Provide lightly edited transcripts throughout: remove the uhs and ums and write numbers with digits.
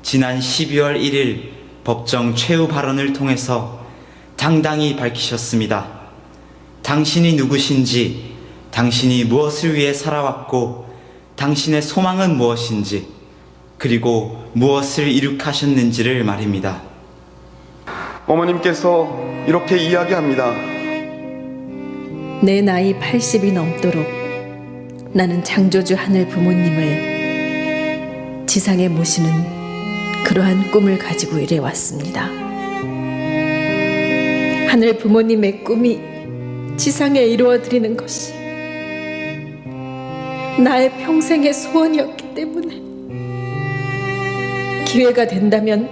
지난 12월 1일 법정 최후 발언을 통해서 당당히 밝히셨습니다. 당신이 누구신지, 당신이 무엇을 위해 살아왔고, 당신의 소망은 무엇인지, 그리고 무엇을 이룩하셨는지를 말입니다. 어머님께서 이렇게 이야기합니다. 내 나이 80이 넘도록 나는 창조주 하늘 부모님을 지상에 모시는 그러한 꿈을 가지고 일해왔습니다. 하늘 부모님의 꿈이 지상에 이루어드리는 것이 나의 평생의 소원이었기 때문에 기회가 된다면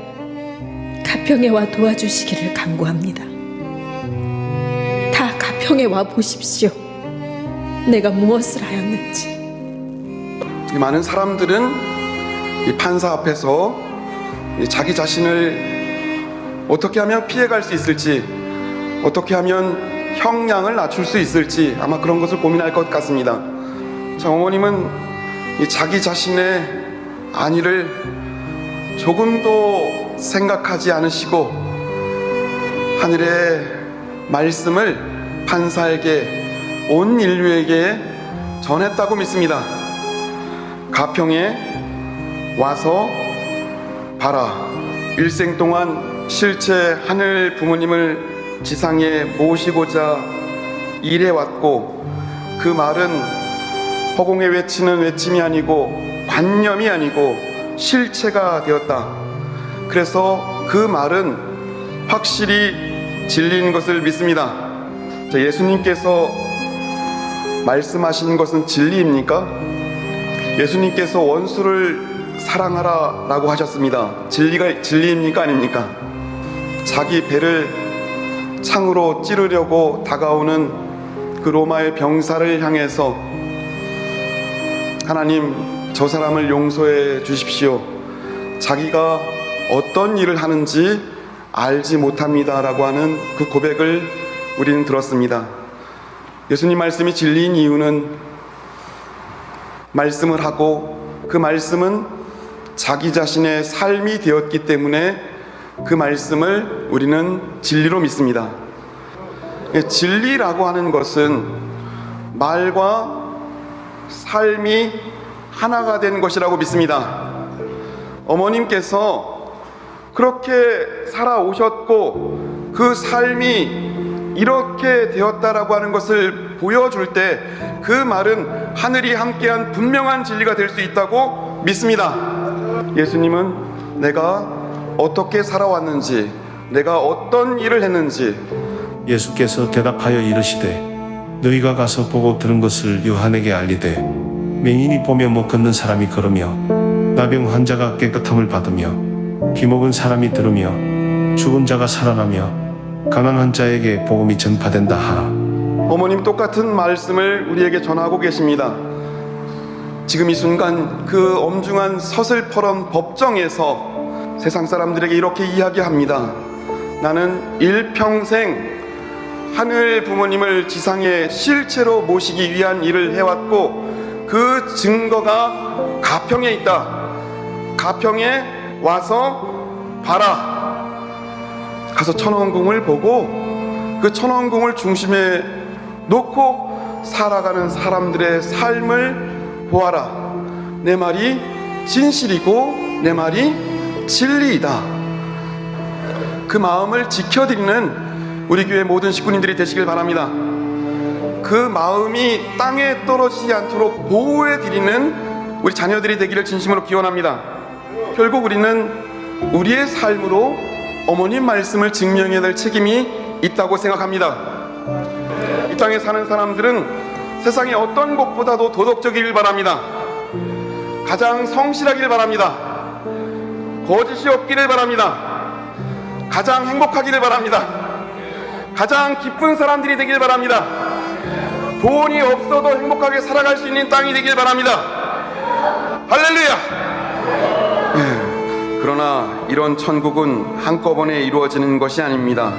가평에 와 도와주시기를 간구합니다. 다 가평에 와 보십시오. 내가 무엇을 하였는지. 많은 사람들은 이 판사 앞에서 자기 자신을 어떻게 하면 피해갈 수 있을지, 어떻게 하면 형량을 낮출 수 있을지 아마 그런 것을 고민할 것 같습니다. 자, 어머님은 이 자기 자신의 안위를 조금도 생각하지 않으시고 하늘의 말씀을 판사에게, 온 인류에게 전했다고 믿습니다. 가평에 와서 봐라. 일생 동안 실제 하늘 부모님을 지상에 모시고자 일해왔고, 그 말은 허공에 외치는 외침이 아니고 관념이 아니고 실체가 되었다. 그래서 그 말은 확실히 진리인 것을 믿습니다. 예수님께서 말씀하신 것은 진리입니까? 예수님께서 원수를 사랑하라 라고 하셨습니다. 진리가 진리입니까? 아닙니까? 자기 배를 창으로 찌르려고 다가오는 그 로마의 병사를 향해서 하나님, 저 사람을 용서해 주십시오. 자기가 어떤 일을 하는지 알지 못합니다 라고 하는 그 고백을 우리는 들었습니다. 예수님 말씀이 진리인 이유는 말씀을 하고 그 말씀은 자기 자신의 삶이 되었기 때문에 그 말씀을 우리는 진리로 믿습니다. 진리라고 하는 것은 말과 삶이 하나가 된 것이라고 믿습니다. 어머님께서 그렇게 살아오셨고 그 삶이 이렇게 되었다라고 하는 것을 보여줄 때 그 말은 하늘이 함께한 분명한 진리가 될 수 있다고 믿습니다. 예수님은 내가 어떻게 살아왔는지, 내가 어떤 일을 했는지, 예수께서 대답하여 이르시되 너희가 가서 보고 들은 것을 요한에게 알리되 맹인이 보며 못 걷는 사람이 걸으며 나병 환자가 깨끗함을 받으며 귀먹은 사람이 들으며 죽은 자가 살아나며 가난한 자에게 복음이 전파된다 하라. 어머님 똑같은 말씀을 우리에게 전하고 계십니다. 지금 이 순간 그 엄중한 서슬퍼런 법정에서 세상 사람들에게 이렇게 이야기합니다. 나는 일평생 하늘 부모님을 지상에 실체로 모시기 위한 일을 해왔고 그 증거가 가평에 있다. 가평에 와서 봐라. 가서 천원궁을 보고 그 천원궁을 중심에 놓고 살아가는 사람들의 삶을 보아라. 내 말이 진실이고 내 말이 진리이다. 그 마음을 지켜드리는 우리 교회 모든 식구님들이 되시길 바랍니다. 그 마음이 땅에 떨어지지 않도록 보호해드리는 우리 자녀들이 되기를 진심으로 기원합니다. 결국 우리는 우리의 삶으로 어머님 말씀을 증명해야 될 책임이 있다고 생각합니다. 이 땅에 사는 사람들은 세상의 어떤 것보다도 도덕적이길 바랍니다. 가장 성실하길 바랍니다. 거짓이 없기를 바랍니다. 가장 행복하기를 바랍니다. 가장 기쁜 사람들이 되길 바랍니다. 돈이 없어도 행복하게 살아갈 수 있는 땅이 되길 바랍니다. 할렐루야! 그러나 이런 천국은 한꺼번에 이루어지는 것이 아닙니다.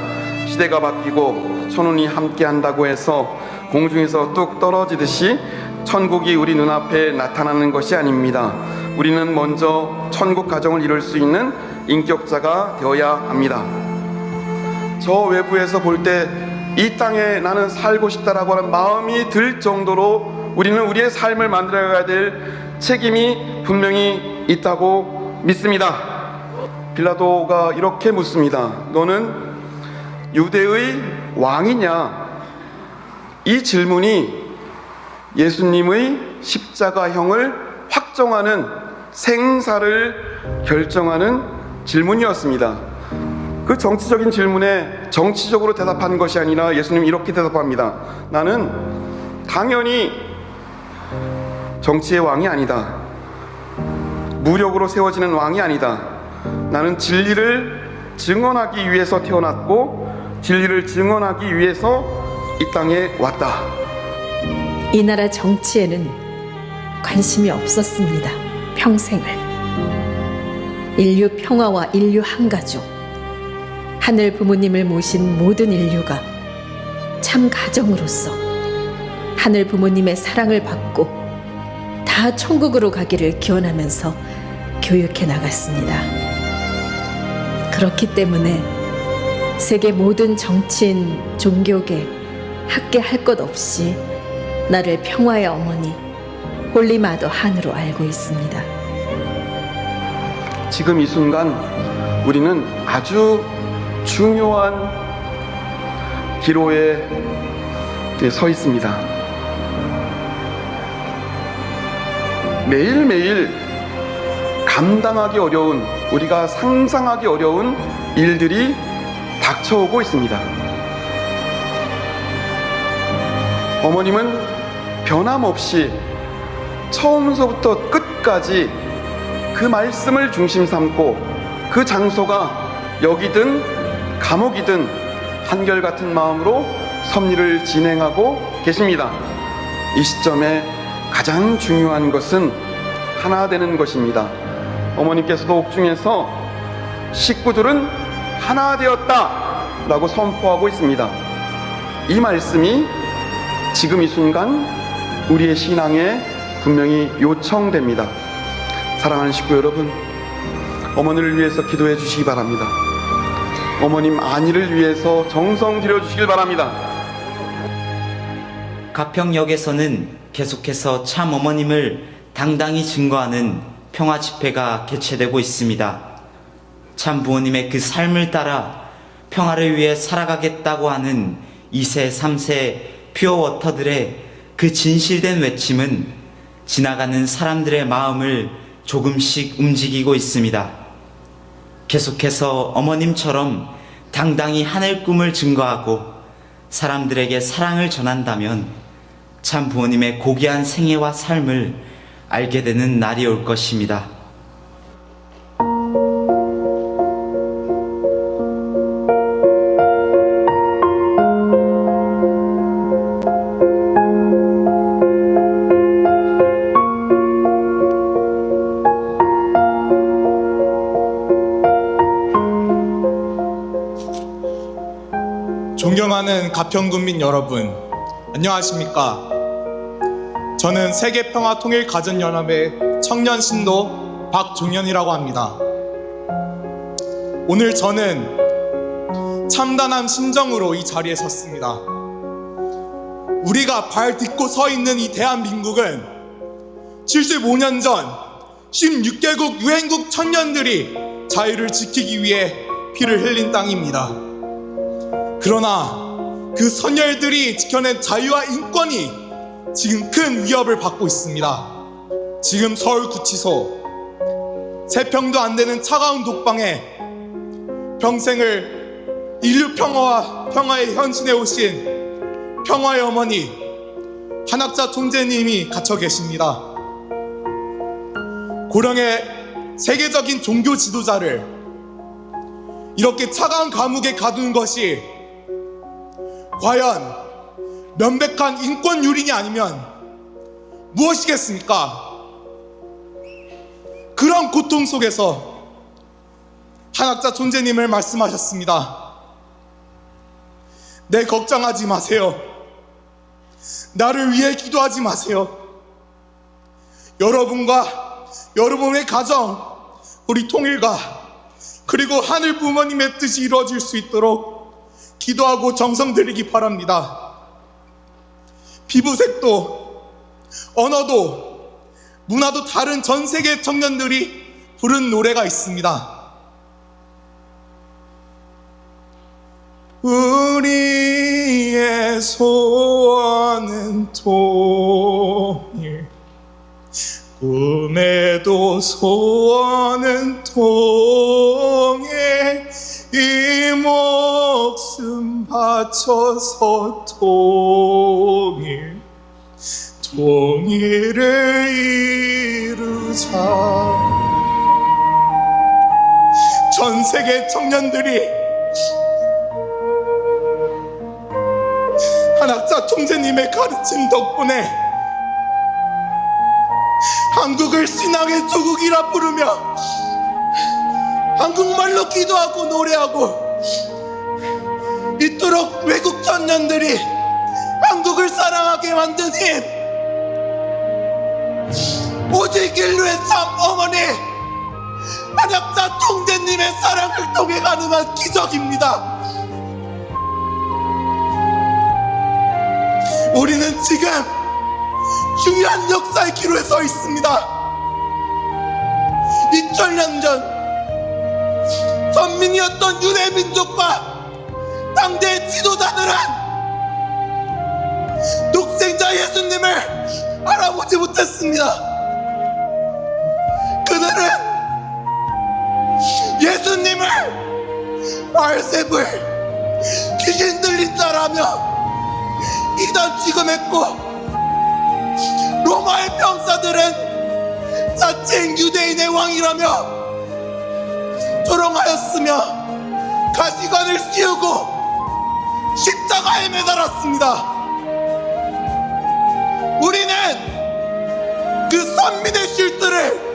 시대가 바뀌고 천운이 함께한다고 해서 공중에서 뚝 떨어지듯이 천국이 우리 눈앞에 나타나는 것이 아닙니다. 우리는 먼저 천국 가정을 이룰 수 있는 인격자가 되어야 합니다. 저 외부에서 볼 때 이 땅에 나는 살고 싶다라고 하는 마음이 들 정도로 우리는 우리의 삶을 만들어가야 될 책임이 분명히 있다고 믿습니다. 빌라도가 이렇게 묻습니다. 너는 유대의 왕이냐? 이 질문이 예수님의 십자가형을 확정하는 생사를 결정하는 질문이었습니다. 그 정치적인 질문에 정치적으로 대답한 것이 아니라 예수님이 이렇게 대답합니다. 나는 당연히 정치의 왕이 아니다. 무력으로 세워지는 왕이 아니다. 나는 진리를 증언하기 위해서 태어났고 진리를 증언하기 위해서 이 땅에 왔다. 이 나라 정치에는 관심이 없었습니다. 평생을. 인류 평화와 인류 한가족, 하늘 부모님을 모신 모든 인류가 참 가정으로서 하늘 부모님의 사랑을 받고 다 천국으로 가기를 기원하면서 교육해 나갔습니다. 그렇기 때문에 세계 모든 정치인, 종교계, 학계 할 것 없이 나를 평화의 어머니 홀리마더 한으로 알고 있습니다. 지금 이 순간 우리는 아주 중요한 기로에 서 있습니다. 매일매일 감당하기 어려운, 우리가 상상하기 어려운 일들이 닥쳐오고 있습니다. 어머님은 변함없이 처음서부터 끝까지 그 말씀을 중심 삼고 그 장소가 여기든 감옥이든 한결같은 마음으로 섭리를 진행하고 계십니다. 이 시점에 가장 중요한 것은 하나 되는 것입니다. 어머님께서도 옥중에서 식구들은 하나 되었다 라고 선포하고 있습니다. 이 말씀이 지금 이 순간 우리의 신앙에 분명히 요청됩니다. 사랑하는 식구 여러분, 어머니를 위해서 기도해 주시기 바랍니다. 어머님 안위를 위해서 정성 들여 주시길 바랍니다. 가평역에서는 계속해서 참 어머님을 당당히 증거하는 평화 집회가 개최되고 있습니다. 참 부모님의 그 삶을 따라 평화를 위해 살아가겠다고 하는 2세, 3세 퓨어워터들의 그 진실된 외침은 지나가는 사람들의 마음을 조금씩 움직이고 있습니다. 계속해서 어머님처럼 당당히 하늘 꿈을 증거하고 사람들에게 사랑을 전한다면 참 부모님의 고귀한 생애와 삶을 알게 되는 날이 올 것입니다. 존경하는 가평군민 여러분, 안녕하십니까? 저는 세계평화통일가정연합의 청년신도 박종현이라고 합니다. 오늘 저는 참담한 심정으로 이 자리에 섰습니다. 우리가 발 딛고 서 있는 이 대한민국은 75년 전 16개국 유엔국 청년들이 자유를 지키기 위해 피를 흘린 땅입니다. 그러나 그 선열들이 지켜낸 자유와 인권이 지금 큰 위협을 받고 있습니다. 지금 서울구치소, 세평도 안 되는 차가운 독방에 평생을 인류 평화에 헌신해 오신 평화의 어머니 한학자 총재님이 갇혀 계십니다. 고령의 세계적인 종교 지도자를 이렇게 차가운 감옥에 가두는 것이 과연 명백한 인권 유린이 아니면 무엇이겠습니까? 그런 고통 속에서 한학자 존재님을 말씀하셨습니다. 내 걱정하지 마세요. 나를 위해 기도하지 마세요. 여러분과 여러분의 가정, 우리 통일과 그리고 하늘 부모님의 뜻이 이루어질 수 있도록 기도하고 정성 들이기 바랍니다. 피부색도 언어도 문화도 다른 전 세계 청년들이 부른 노래가 있습니다. 우리의 소원은 통일, 꿈에도 소원은 통일, 이 목숨 바쳐서 통일, 통일을 이루자. 전 세계 청년들이 한학자 총재님의 가르침 덕분에 한국을 신앙의 조국이라 부르며 한국말로 기도하고 노래하고 이토록 외국 청년들이 한국을 사랑하게 만든 힘, 오직 인류의 참 어머니 한학자 총재님의 사랑을 통해 가능한 기적입니다. 우리는 지금 중요한 역사의 기로에 서 있습니다. 2000년 전 선민이었던 유대 민족과 당대의 지도자들은 독생자 예수님을 알아보지 못했습니다. 그들은 예수님을 바알세불, 귀신 들린 자라며 이단 취급했고, 로마의 병사들은 자칭 유대인의 왕이라며 조롱하였으며 가시관을 씌우고 십자가에 매달았습니다. 우리는 그 선민의 실수를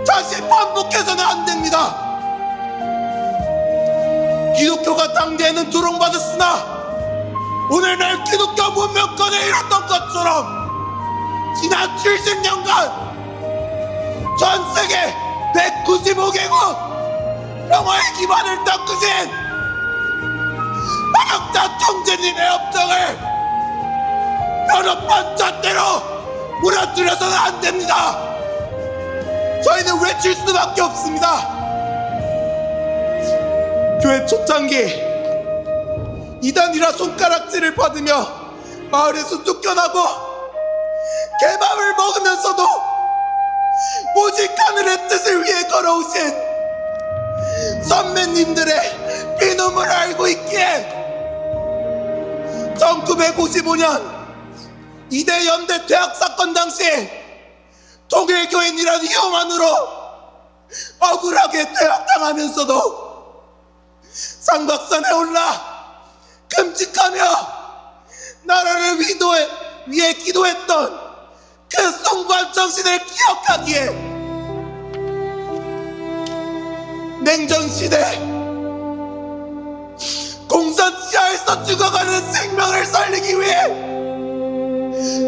다시 반복해서는 안 됩니다. 기독교가 당대에는 조롱받았으나 오늘날 기독교 문명권을 잃었던 것처럼 지난 70년간 전 세계 195개국 평화의 기반을 닦으신 한학자 총재님의 업적을 변호판 잣대로 무너뜨려서는 안 됩니다. 저희는 외칠 수밖에 없습니다. 교회 초창기 이단이라 손가락질을 받으며 마을에서 쫓겨나고 개밥을 먹으면서도 오직 하늘의 뜻을 위해 걸어오신 선배님들의 피눈물을 알고 있기에 1955년 이대 연대 퇴학 사건 당시 통일교인이라는 이유만으로 억울하게 퇴학당하면서도 상박산에 올라 끔찍하며 나라를 위해 기도했던 그 숭고한 정신을 기억하기에 냉전시대 공산지하에서 죽어가는 생명을 살리기 위해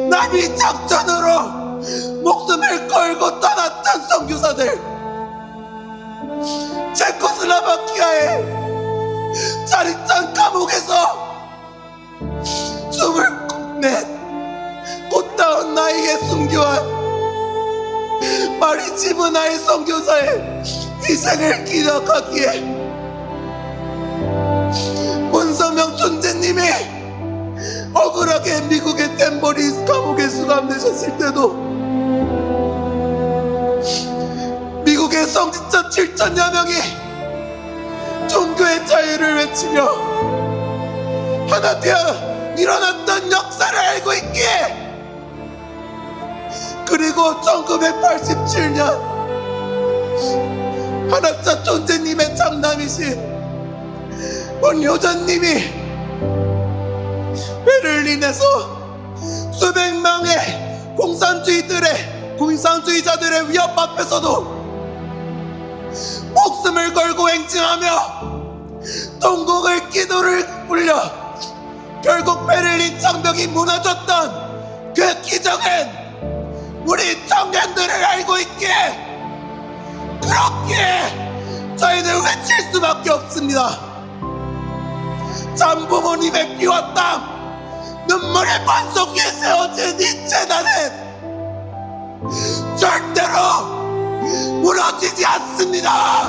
남이 작전으로 목숨을 걸고 떠났던 선교사들, 체코슬라바키아의 짜릿한 감옥에서 숨을 내 꽃다운 나이에 순교한 마리지브나의 선교사의 희생을 기억하기에 문서명 존재님이 억울하게 미국의 댄버리 감옥에 수감되셨을 때도 미국의 성직자 7천여 명이 종교의 자유를 외치며 하나 되어 일어났던 역사를 알고 있기에, 그리고 1987년 한학자 존재님의 장남이신 문효전님이 베를린에서 수백 명의 공산주의자들의 위협 앞에서도 목숨을 걸고 행진하며 통곡을 기도를 울려 결국 베를린 장벽이 무너졌던 그 기적은 우리 청년들을 알고 있기에 그렇기에 저희는 외칠 수밖에 없습니다. 참부모님의 피와 땀, 눈물의 반석 위에 세워진 이 재단은 절대로 무너지지 않습니다.